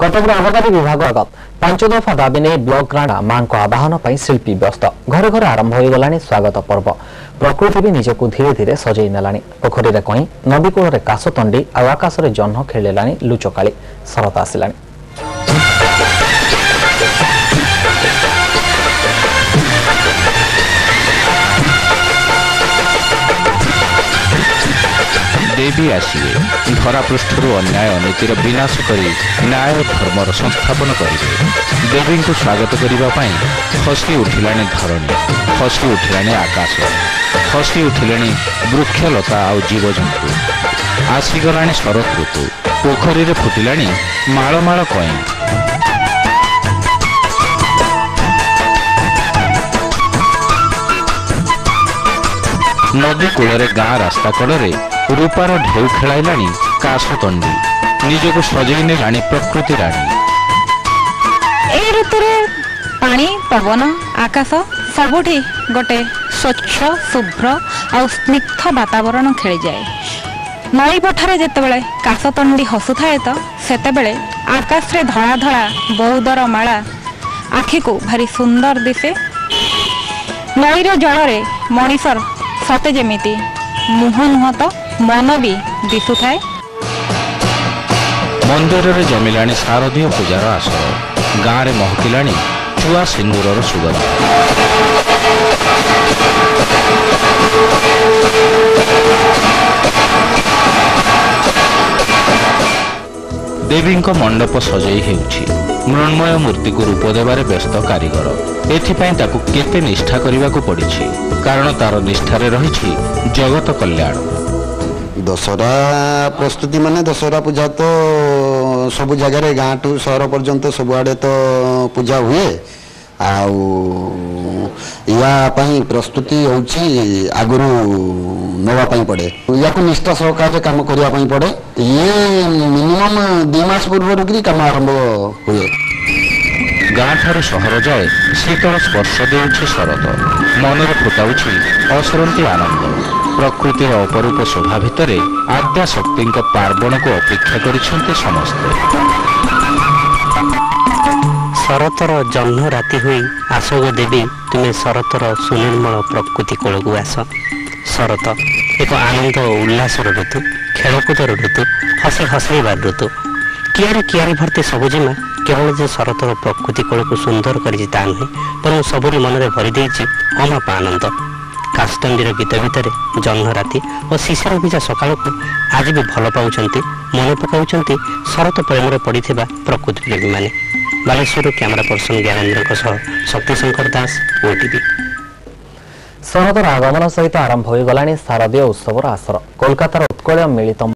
कटक आबकारी विभाग आगत 5 दफा दाबी नहीं ब्लॉक राणा मां को आवाहन पर शिल्पी व्यस्त घरे घरे आरंभ हो गला स्वागत पर्व प्रकृति भी निजक धीरे धीरे सजई नेला पोखरी में कई नदी कूल काशतंडी आकाश में जह्न खेला लुचकाली शरत आसला देवी आसिए धरा पृष्ठर अन्याय अनीतिर विनाश कर न्याय धर्मर संस्थापन करेंगे। देवी को स्वागत करने खसी उठिला धरणी खसी उठिला आकाश खसी उठिले वृक्षलता आ जीवजंतु आसीगला शरत ऋतु पोखरी में फुटिला मालमाल कई नदी कूल गाँ रास्ता कड़े रूपार ढेउ खेलाइला काशतंडी निजक सजई ने प्रकृति राणी ए ऋतु पानी पवन आकाश सबुठी गोटे स्वच्छ शुभ्र और स्निग्ध वातावरण खेली जाए। नई पठारे जितेबाला काशतंडी हसुए तो सेतेबेले आकाश रे धड़ा धड़ा बहुदर माला आखि को भारी सुंदर दिसे। नईर जल मनीषर सते जेमिति मुह नुह तो मन भी दिशुए। मंदिर में जमिला शारदीय पूजार आसर गाँव में महकिला चुआ सिंदूर सुगंध देवी मंडप सजई होउछि मृण्मय मूर्ति को रूप देवारे व्यस्त कारीगर एथिपाई ताकू केते निष्ठा करने को पड़ी कारण तार निष्ठारे रही जगत कल्याण। दशहरा प्रस्तुति माने दशहरा पूजा तो सब जगह गाँ टू सहर पर्यंत सबुआड़े तो पूजा हुए आपाई प्रस्तुति आगुरी नापी पड़े या निष्ठा सहकार कम करने पड़े ये मिनिमम 2 मास पूर्व कम आरंभ हुए। गाँ ठार सहर जाए शीतल स्पर्श देउछि शरत मनरे फुटाउछि असरंती आनंद प्रकृतिर अपरूप शोभा भितर आद्या शक्ति पार्वण को अपेक्षा करिसेंते समस्ते। शरतर जह्न राति हुई आसग देवी तुम्हें शरतर सुनिर्मल प्रकृति कूल को आस। शरत एक आनंद और उल्लासर ऋतु खेलकूदर ऋतु हसी हसैबार ऋतु कियारे भर्ती सबुजिमा केवल जे शरतर प्रकृति कूल को सुंदर करता नुहे पर सबुरी मन में भरी देछि अमाप आनंद। काशतंडीर गीत भितर जह्न राति और शिशिर भिजा सकाल को आज भी भल पाँच मन पकाउछंती शरत प्रेम पड़ी प्रकृति प्रेमी माने। बालेश्वर कैमरा पर्सन ज्ञानेन्द्र शक्ति शंकर दास ओटीवी। शरदर आगमन सहित आरंभ हो गला शारदीय उत्सवर आसर कोलकातार उत्कल मिलित